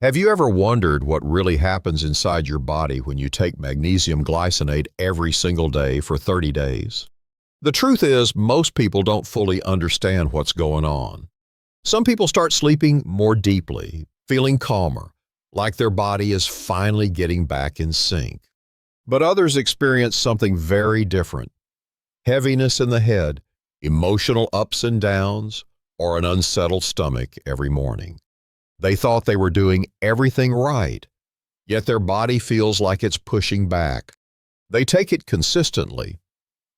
Have you ever wondered what really happens inside your body when you take magnesium glycinate every single day for 30 days? The truth is, most people don't fully understand what's going on. Some people start sleeping more deeply, feeling calmer, like their body is finally getting back in sync. But others experience something very different: heaviness in the head, emotional ups and downs, or an unsettled stomach every morning. They thought they were doing everything right, yet their body feels like it's pushing back. They take it consistently,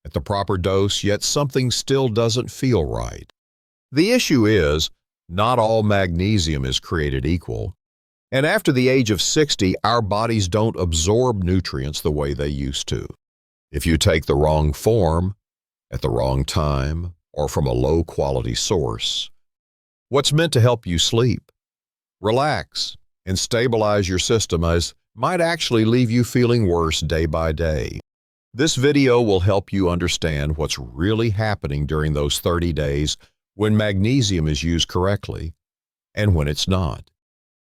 at the proper dose, yet something still doesn't feel right. The issue is, not all magnesium is created equal, and after the age of 60, our bodies don't absorb nutrients the way they used to. If you take the wrong form, at the wrong time, or from a low-quality source, what's meant to help you sleep, relax, and stabilize your system might actually leave you feeling worse day by day. This video will help you understand what's really happening during those 30 days when magnesium is used correctly and when it's not.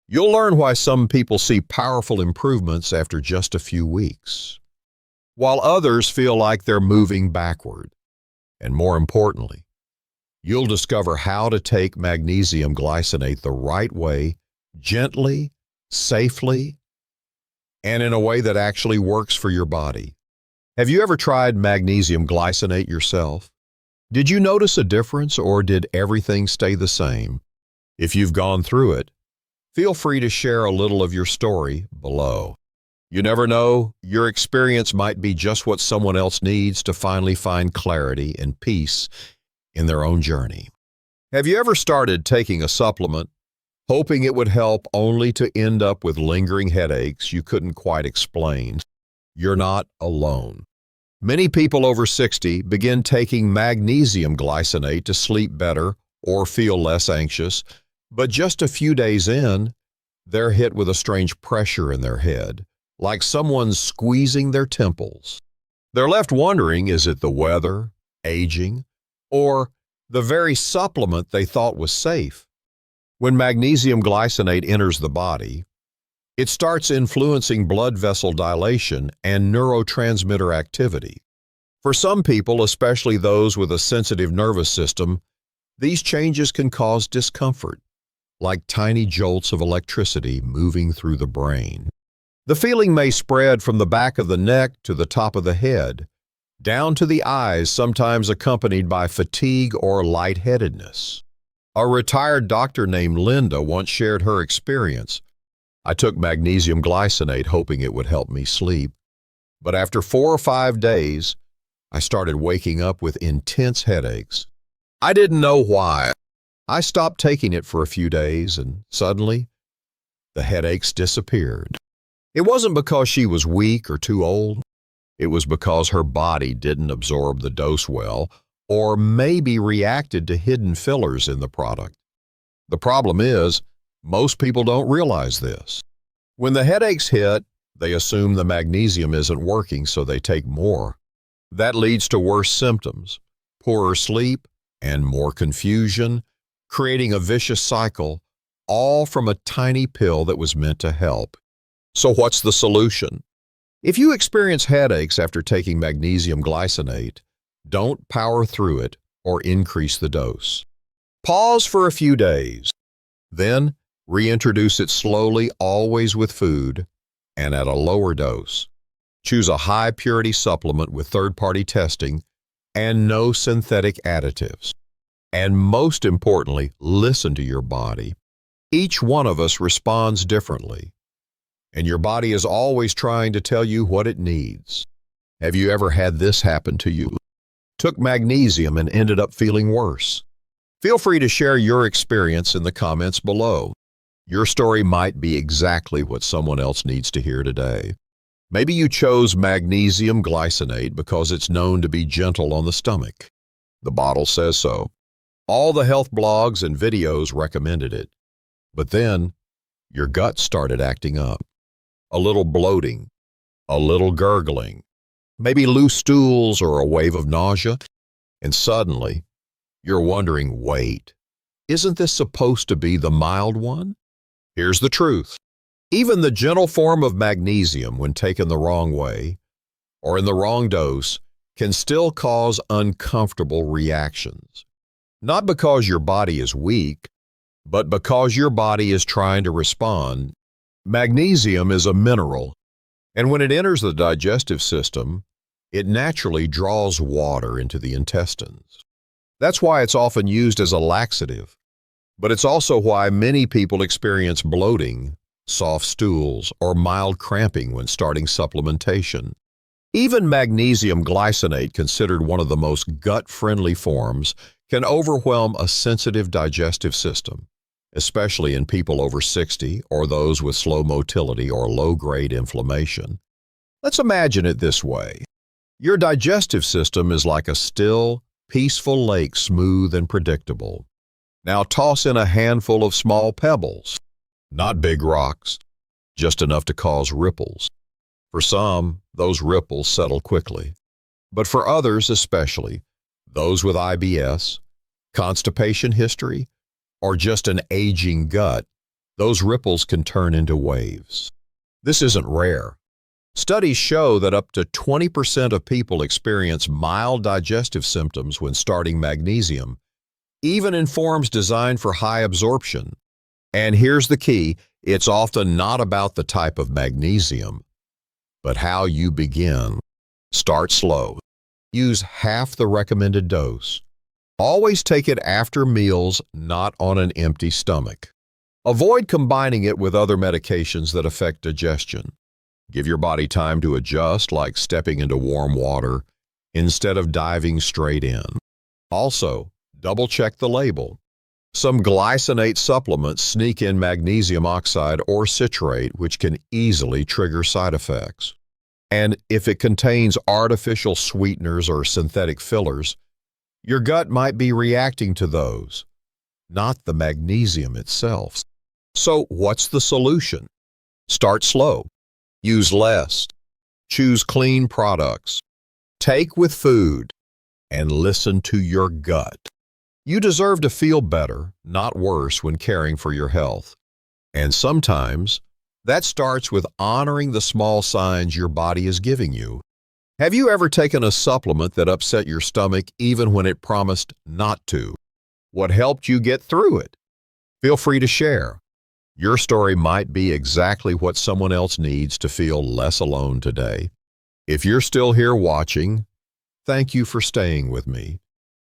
You'll learn why some people see powerful improvements after just a few weeks, while others feel like they're moving backward. And more importantly, you'll discover how to take magnesium glycinate the right way, gently, safely, and in a way that actually works for your body. Have you ever tried magnesium glycinate yourself? Did you notice a difference, or did everything stay the same? If you've gone through it, feel free to share a little of your story below. You never know, your experience might be just what someone else needs to finally find clarity and peace in their own journey. Have you ever started taking a supplement, hoping it would help, only to end up with lingering headaches you couldn't quite explain? You're not alone. Many people over 60 begin taking magnesium glycinate to sleep better or feel less anxious, but just a few days in, they're hit with a strange pressure in their head, like someone's squeezing their temples. They're left wondering, is it the weather, aging, or the very supplement they thought was safe? When magnesium glycinate enters the body, it starts influencing blood vessel dilation and neurotransmitter activity. For some people, especially those with a sensitive nervous system, these changes can cause discomfort, like tiny jolts of electricity moving through the brain. The feeling may spread from the back of the neck to the top of the head, down to the eyes, sometimes accompanied by fatigue or lightheadedness. A retired doctor named Linda once shared her experience. I took magnesium glycinate hoping it would help me sleep, but after 4 or 5 days, I started waking up with intense headaches. I didn't know why. I stopped taking it for a few days, and suddenly, the headaches disappeared. It wasn't because she was weak or too old. It was because her body didn't absorb the dose well, or maybe reacted to hidden fillers in the product. The problem is, most people don't realize this. When the headaches hit, they assume the magnesium isn't working, so they take more. That leads to worse symptoms, poorer sleep, and more confusion, creating a vicious cycle, all from a tiny pill that was meant to help. So what's the solution? If you experience headaches after taking magnesium glycinate, don't power through it or increase the dose. Pause for a few days. Then, reintroduce it slowly, always with food, and at a lower dose. Choose a high-purity supplement with third-party testing and no synthetic additives. And most importantly, listen to your body. Each one of us responds differently, and your body is always trying to tell you what it needs. Have you ever had this happen to you? Took magnesium and ended up feeling worse? Feel free to share your experience in the comments below. Your story might be exactly what someone else needs to hear today. Maybe you chose magnesium glycinate because it's known to be gentle on the stomach. The bottle says so. All the health blogs and videos recommended it. But then, your gut started acting up. A little bloating, a little gurgling, maybe loose stools or a wave of nausea, and suddenly, you're wondering, wait, isn't this supposed to be the mild one? Here's the truth. Even the gentle form of magnesium, when taken the wrong way or in the wrong dose, can still cause uncomfortable reactions. Not because your body is weak, but because your body is trying to respond. Magnesium is a mineral, and when it enters the digestive system, it naturally draws water into the intestines. That's why it's often used as a laxative, but it's also why many people experience bloating, soft stools, or mild cramping when starting supplementation. Even magnesium glycinate, considered one of the most gut-friendly forms, can overwhelm a sensitive digestive system, especially in people over 60 or those with slow motility or low-grade inflammation. Let's imagine it this way. Your digestive system is like a still, peaceful lake, smooth and predictable. Now toss in a handful of small pebbles, not big rocks, just enough to cause ripples. For some, those ripples settle quickly. But for others, especially those with IBS, constipation history, or just an aging gut, those ripples can turn into waves. This isn't rare. Studies show that up to 20% of people experience mild digestive symptoms when starting magnesium, even in forms designed for high absorption. And here's the key, it's often not about the type of magnesium, but how you begin. Start slow. Use half the recommended dose. Always take it after meals, not on an empty stomach. Avoid combining it with other medications that affect digestion. Give your body time to adjust, like stepping into warm water, instead of diving straight in. Also, double-check the label. Some glycinate supplements sneak in magnesium oxide or citrate, which can easily trigger side effects. And if it contains artificial sweeteners or synthetic fillers, your gut might be reacting to those, not the magnesium itself. So what's the solution? Start slow. Use less. Choose clean products. Take with food. And listen to your gut. You deserve to feel better, not worse, when caring for your health. And sometimes, that starts with honoring the small signs your body is giving you. Have you ever taken a supplement that upset your stomach even when it promised not to? What helped you get through it? Feel free to share. Your story might be exactly what someone else needs to feel less alone today. If you're still here watching, thank you for staying with me.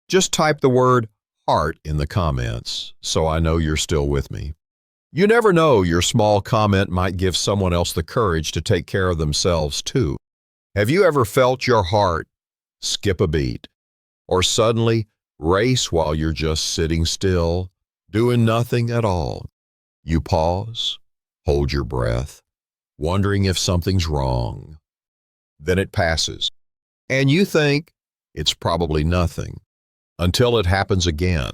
Just type the word heart in the comments so I know you're still with me. You never know, your small comment might give someone else the courage to take care of themselves too. Have you ever felt your heart skip a beat or suddenly race while you're just sitting still, doing nothing at all? You pause, hold your breath, wondering if something's wrong. Then it passes, and you think it's probably nothing, until it happens again.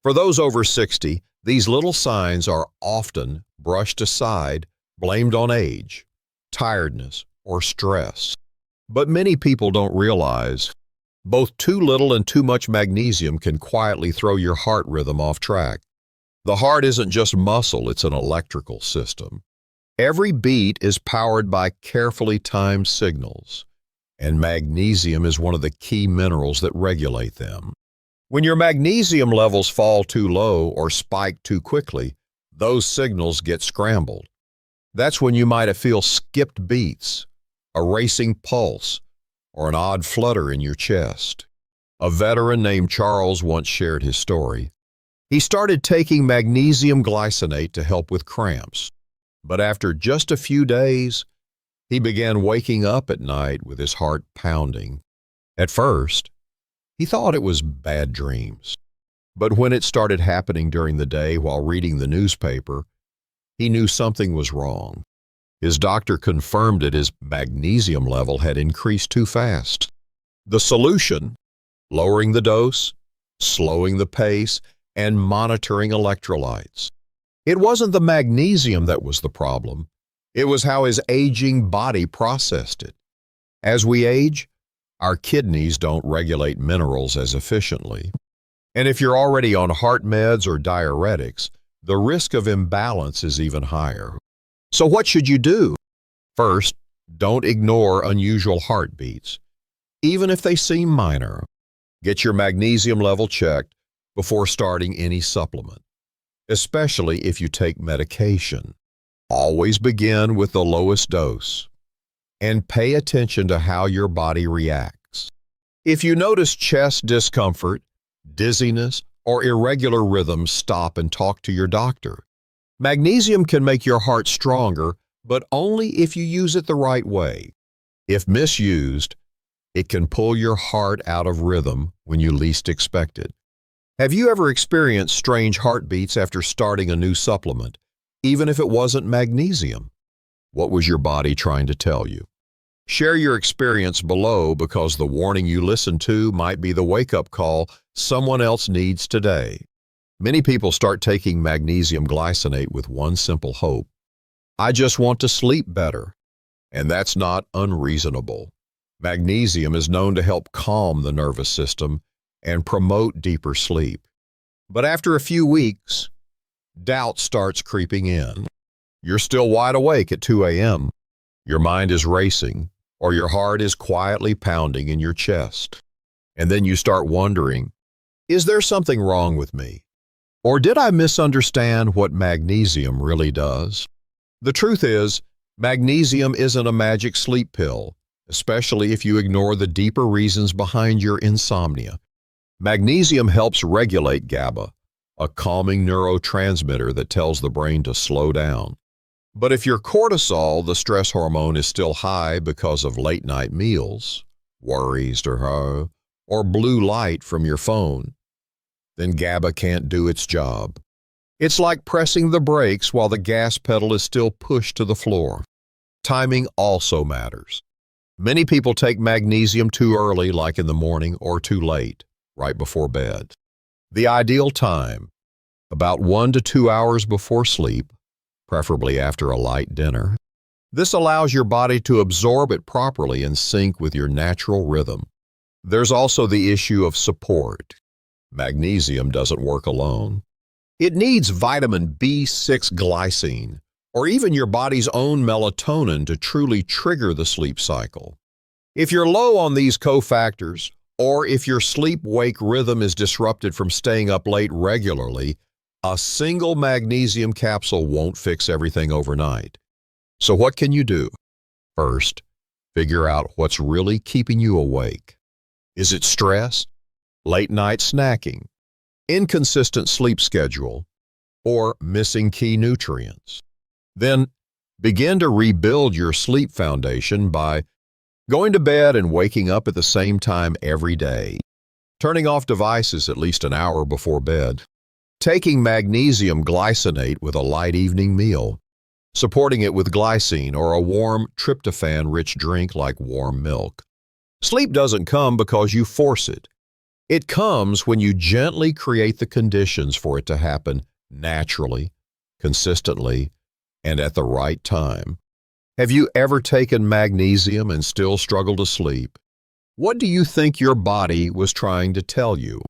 For those over 60, these little signs are often brushed aside, blamed on age, tiredness, or stress. But many people don't realize both too little and too much magnesium can quietly throw your heart rhythm off track. The heart isn't just muscle, it's an electrical system. Every beat is powered by carefully timed signals, and magnesium is one of the key minerals that regulate them. When your magnesium levels fall too low or spike too quickly, those signals get scrambled. That's when you might feel skipped beats, a racing pulse, or an odd flutter in your chest. A veteran named Charles once shared his story. He started taking magnesium glycinate to help with cramps, but after just a few days, he began waking up at night with his heart pounding. At first, he thought it was bad dreams, but when it started happening during the day while reading the newspaper, he knew something was wrong. His doctor confirmed that his magnesium level had increased too fast. The solution? Lowering the dose, slowing the pace, and monitoring electrolytes. It wasn't the magnesium that was the problem. It was how his aging body processed it. As we age, our kidneys don't regulate minerals as efficiently. And if you're already on heart meds or diuretics, the risk of imbalance is even higher. So what should you do? First, don't ignore unusual heartbeats, even if they seem minor. Get your magnesium level checked before starting any supplement, especially if you take medication. Always begin with the lowest dose and pay attention to how your body reacts. If you notice chest discomfort, dizziness, or irregular rhythms, stop and talk to your doctor. Magnesium can make your heart stronger, but only if you use it the right way. If misused, it can pull your heart out of rhythm when you least expect it. Have you ever experienced strange heartbeats after starting a new supplement, even if it wasn't magnesium? What was your body trying to tell you? Share your experience below, because the warning you listen to might be the wake-up call someone else needs today. Many people start taking magnesium glycinate with one simple hope: I just want to sleep better. And that's not unreasonable. Magnesium is known to help calm the nervous system and promote deeper sleep. But after a few weeks, doubt starts creeping in. You're still wide awake at 2 a.m. Your mind is racing, or your heart is quietly pounding in your chest. And then you start wondering, is there something wrong with me? Or did I misunderstand what magnesium really does? The truth is, magnesium isn't a magic sleep pill, especially if you ignore the deeper reasons behind your insomnia. Magnesium helps regulate GABA, a calming neurotransmitter that tells the brain to slow down. But if your cortisol, the stress hormone, is still high because of late-night meals, worries, or blue light from your phone, then GABA can't do its job. It's like pressing the brakes while the gas pedal is still pushed to the floor. Timing also matters. Many people take magnesium too early, like in the morning, or too late, right before bed. The ideal time, about 1 to 2 hours before sleep, preferably after a light dinner. This allows your body to absorb it properly and sync with your natural rhythm. There's also the issue of support. Magnesium doesn't work alone. It needs vitamin B6 glycine, or even your body's own melatonin, to truly trigger the sleep cycle. If you're low on these cofactors, or if your sleep-wake rhythm is disrupted from staying up late regularly, a single magnesium capsule won't fix everything overnight. So what can you do? First, figure out what's really keeping you awake. Is it stress, late-night snacking, inconsistent sleep schedule, or missing key nutrients? Then begin to rebuild your sleep foundation by going to bed and waking up at the same time every day, turning off devices at least an hour before bed, taking magnesium glycinate with a light evening meal, supporting it with glycine or a warm tryptophan-rich drink like warm milk. Sleep doesn't come because you force it. It comes when you gently create the conditions for it to happen naturally, consistently, and at the right time. Have you ever taken magnesium and still struggled to sleep? What do you think your body was trying to tell you?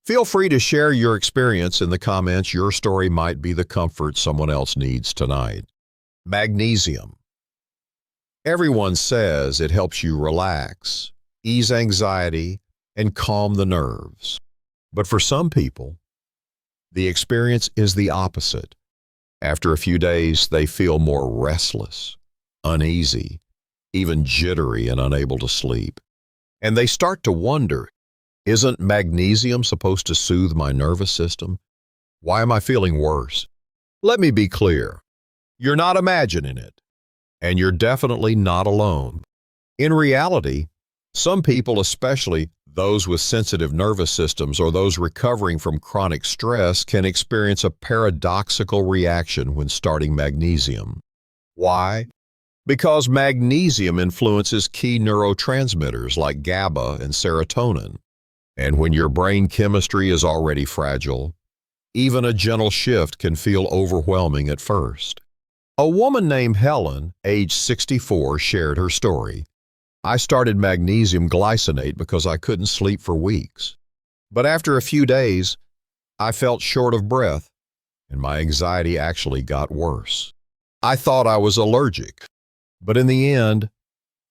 Feel free to share your experience in the comments. Your story might be the comfort someone else needs tonight. Magnesium. Everyone says it helps you relax, ease anxiety, and calm the nerves. But for some people, the experience is the opposite. After a few days, they feel more restless, uneasy, even jittery and unable to sleep. And they start to wonder, isn't magnesium supposed to soothe my nervous system? Why am I feeling worse? Let me be clear. You're not imagining it, and you're definitely not alone. In reality, some people, especially those with sensitive nervous systems or those recovering from chronic stress, can experience a paradoxical reaction when starting magnesium. Why? Because magnesium influences key neurotransmitters like GABA and serotonin. And when your brain chemistry is already fragile, even a gentle shift can feel overwhelming at first. A woman named Helen, age 64, shared her story. I started magnesium glycinate because I couldn't sleep for weeks. But after a few days, I felt short of breath, and my anxiety actually got worse. I thought I was allergic, but in the end,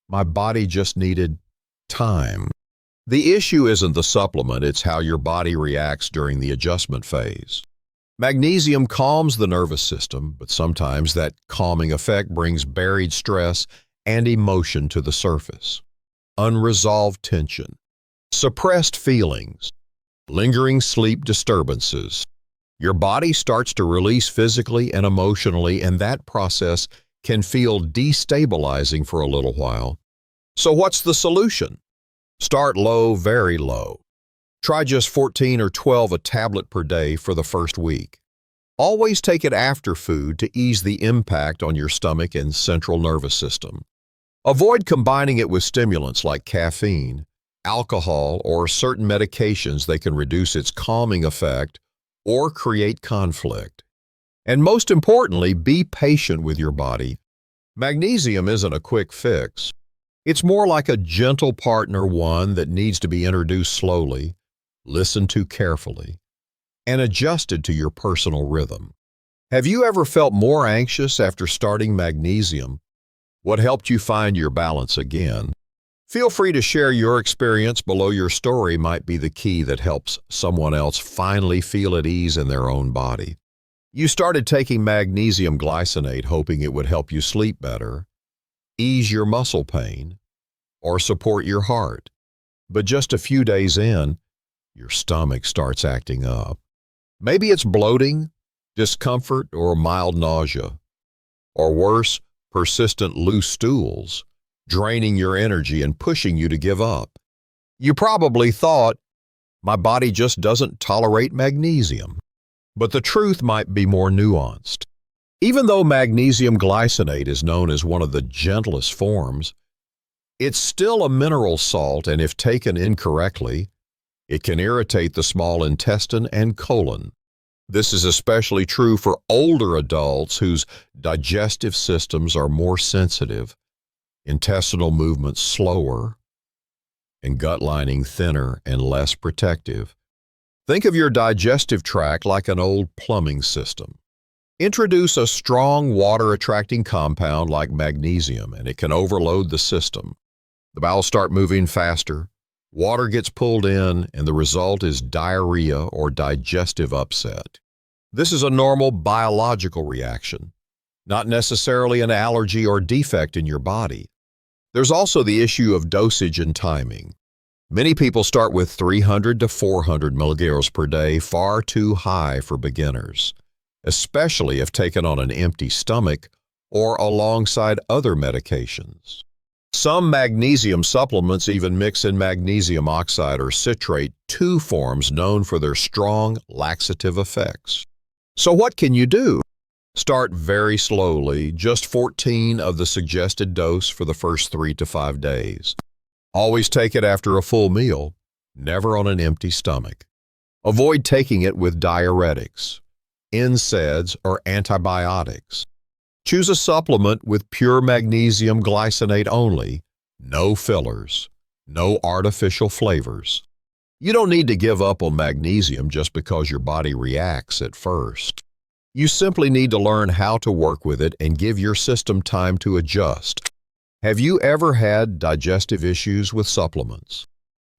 my body just needed time. The issue isn't the supplement, it's how your body reacts during the adjustment phase. Magnesium calms the nervous system, but sometimes that calming effect brings buried stress and emotion to the surface. Unresolved tension, suppressed feelings, lingering sleep disturbances. Your body starts to release physically and emotionally, and that process can feel destabilizing for a little while. So what's the solution? Start low, very low. Try just 14 or 12 a tablet per day for the first week. Always take it after food to ease the impact on your stomach and central nervous system. Avoid combining it with stimulants like caffeine, alcohol, or certain medications that can reduce its calming effect or create conflict. And most importantly, be patient with your body. Magnesium isn't a quick fix. It's more like a gentle partner, one that needs to be introduced slowly, listened to carefully, and adjusted to your personal rhythm. Have you ever felt more anxious after starting magnesium? What helped you find your balance again? Feel free to share your experience below. Your story might be the key that helps someone else finally feel at ease in their own body. You started taking magnesium glycinate hoping it would help you sleep better, ease your muscle pain, or support your heart. But just a few days in, your stomach starts acting up. Maybe it's bloating, discomfort, or mild nausea. Or worse, persistent loose stools, draining your energy and pushing you to give up. You probably thought, my body just doesn't tolerate magnesium. But the truth might be more nuanced. Even though magnesium glycinate is known as one of the gentlest forms, it's still a mineral salt, and if taken incorrectly, it can irritate the small intestine and colon. This is especially true for older adults whose digestive systems are more sensitive, intestinal movements slower, and gut lining thinner and less protective. Think of your digestive tract like an old plumbing system. Introduce a strong water-attracting compound like magnesium, and it can overload the system. The bowels start moving faster, water gets pulled in, and the result is diarrhea or digestive upset. This is a normal biological reaction, not necessarily an allergy or defect in your body. There's also the issue of dosage and timing. Many people start with 300 to 400 milligrams per day, far too high for beginners, especially if taken on an empty stomach or alongside other medications. Some magnesium supplements even mix in magnesium oxide or citrate, two forms known for their strong laxative effects. So what can you do? Start very slowly, just 14 of the suggested dose for the first 3 to 5 days. Always take it after a full meal, never on an empty stomach. Avoid taking it with diuretics, NSAIDs, or antibiotics. Choose a supplement with pure magnesium glycinate only, no fillers, no artificial flavors. You don't need to give up on magnesium just because your body reacts at first. You simply need to learn how to work with it and give your system time to adjust. Have you ever had digestive issues with supplements?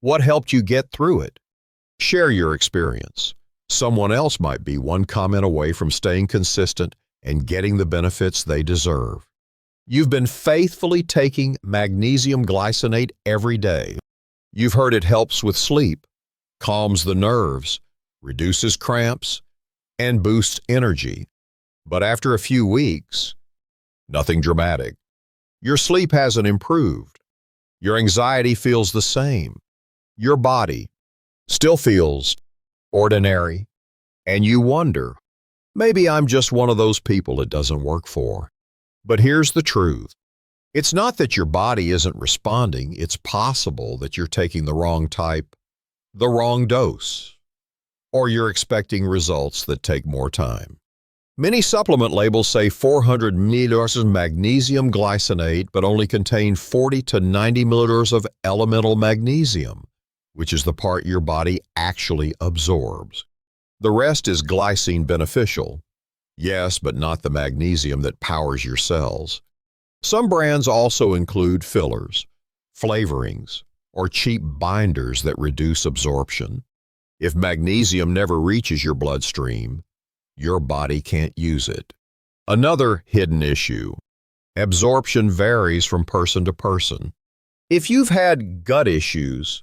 What helped you get through it? Share your experience. Someone else might be one comment away from staying consistent and getting the benefits they deserve. You've been faithfully taking magnesium glycinate every day. You've heard it helps with sleep, calms the nerves, reduces cramps, and boosts energy. But after a few weeks, nothing dramatic. Your sleep hasn't improved. Your anxiety feels the same. Your body still feels ordinary. And you wonder, maybe I'm just one of those people it doesn't work for. But here's the truth. It's not that your body isn't responding. It's possible that you're taking the wrong type, the wrong dose, or you're expecting results that take more time. Many supplement labels say 400 milliliters of magnesium glycinate, but only contain 40 to 90 milliliters of elemental magnesium, which is the part your body actually absorbs. The rest is glycine beneficial. Yes, but not the magnesium that powers your cells. Some brands also include fillers, flavorings, or cheap binders that reduce absorption. If magnesium never reaches your bloodstream, your body can't use it. Another hidden issue: absorption varies from person to person. If you've had gut issues,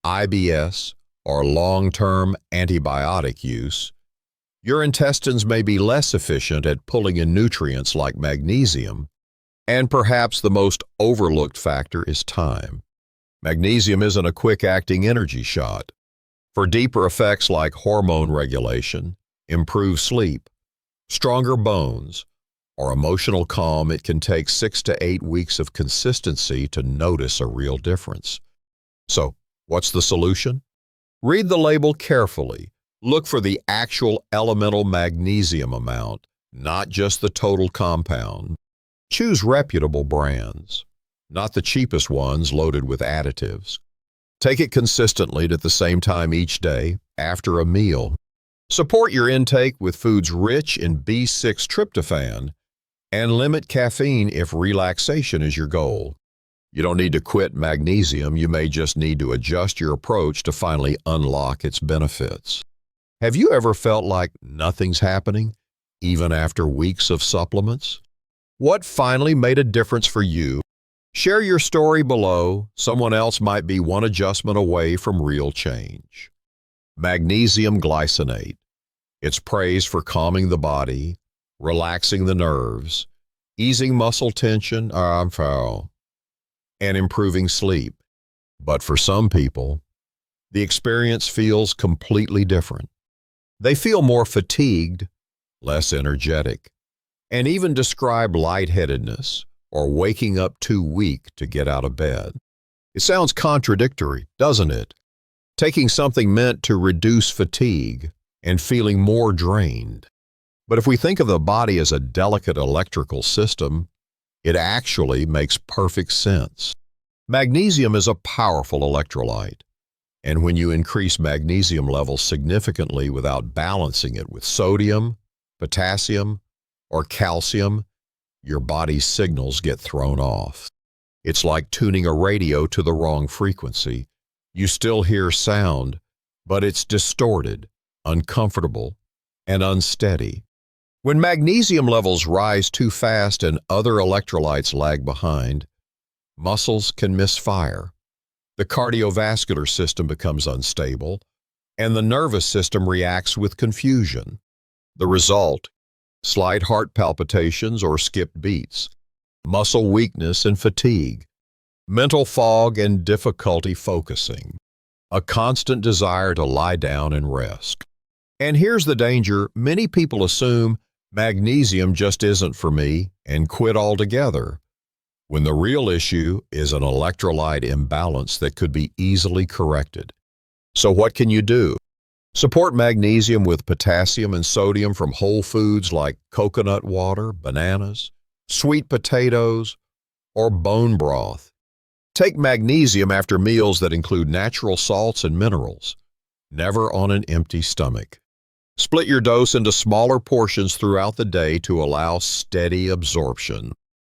IBS, or long-term antibiotic use, your intestines may be less efficient at pulling in nutrients like magnesium, and perhaps the most overlooked factor is time. Magnesium isn't a quick-acting energy shot. For deeper effects like hormone regulation, improved sleep, stronger bones, or emotional calm, it can take 6 to 8 weeks of consistency to notice a real difference. So, what's the solution? Read the label carefully. Look for the actual elemental magnesium amount, not just the total compound. Choose reputable brands, not the cheapest ones loaded with additives. Take it consistently at the same time each day, after a meal. Support your intake with foods rich in B6 tryptophan, and limit caffeine if relaxation is your goal. You don't need to quit magnesium, you may just need to adjust your approach to finally unlock its benefits. Have you ever felt like nothing's happening, even after weeks of supplements? What finally made a difference for you? Share your story below. Someone else might be one adjustment away from real change. Magnesium glycinate. It's praised for calming the body, relaxing the nerves, easing muscle tension, and improving sleep. But for some people, the experience feels completely different. They feel more fatigued, less energetic, and even describe lightheadedness or waking up too weak to get out of bed. It sounds contradictory, doesn't it? Taking something meant to reduce fatigue and feeling more drained. But if we think of the body as a delicate electrical system, it actually makes perfect sense. Magnesium is a powerful electrolyte, and when you increase magnesium levels significantly without balancing it with sodium, potassium, or calcium, your body's signals get thrown off. It's like tuning a radio to the wrong frequency. You still hear sound, but it's distorted, uncomfortable, and unsteady. When magnesium levels rise too fast and other electrolytes lag behind, muscles can misfire. The cardiovascular system becomes unstable, and the nervous system reacts with confusion. The result: slight heart palpitations or skipped beats, muscle weakness and fatigue, mental fog and difficulty focusing, a constant desire to lie down and rest. And here's the danger: many people assume magnesium just isn't for me and quit altogether, when the real issue is an electrolyte imbalance that could be easily corrected. So what can you do? Support magnesium with potassium and sodium from whole foods like coconut water, bananas, sweet potatoes, or bone broth. Take magnesium after meals that include natural salts and minerals, never on an empty stomach. Split your dose into smaller portions throughout the day to allow steady absorption.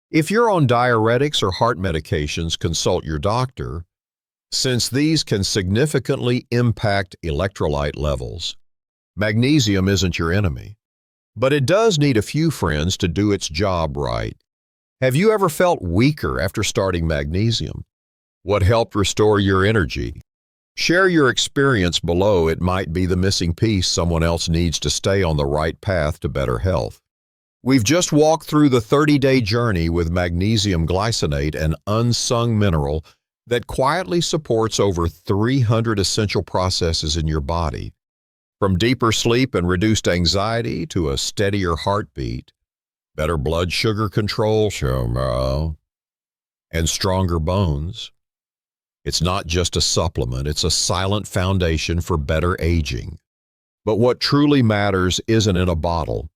If you're on diuretics or heart medications, consult your doctor, since these can significantly impact electrolyte levels. Magnesium isn't your enemy, but it does need a few friends to do its job right. Have you ever felt weaker after starting magnesium? What helped restore your energy? Share your experience below. It might be the missing piece someone else needs to stay on the right path to better health. We've just walked through the 30-day journey with magnesium glycinate, an unsung mineral that quietly supports over 300 essential processes in your body. From deeper sleep and reduced anxiety to a steadier heartbeat, better blood sugar control, and stronger bones. It's not just a supplement, it's a silent foundation for better aging. But what truly matters isn't in a bottle.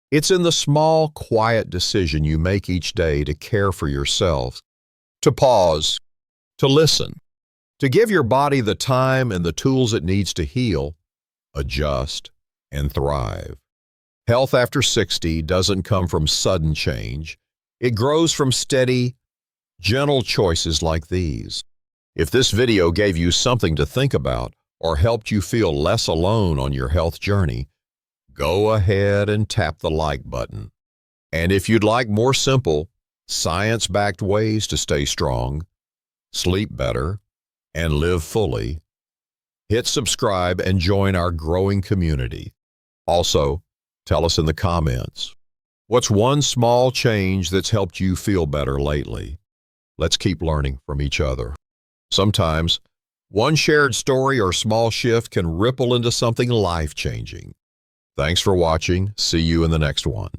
It's in the small, quiet decision you make each day to care for yourself, to pause, to listen, to give your body the time and the tools it needs to heal, adjust, and thrive. Health after 60 doesn't come from sudden change. It grows from steady, gentle choices like these. If this video gave you something to think about or helped you feel less alone on your health journey, go ahead and tap the like button. And if you'd like more simple, science-backed ways to stay strong, sleep better, and live fully, hit subscribe and join our growing community. Also, tell us in the comments, what's one small change that's helped you feel better lately? Let's keep learning from each other. Sometimes, one shared story or small shift can ripple into something life-changing. Thanks for watching. See you in the next one.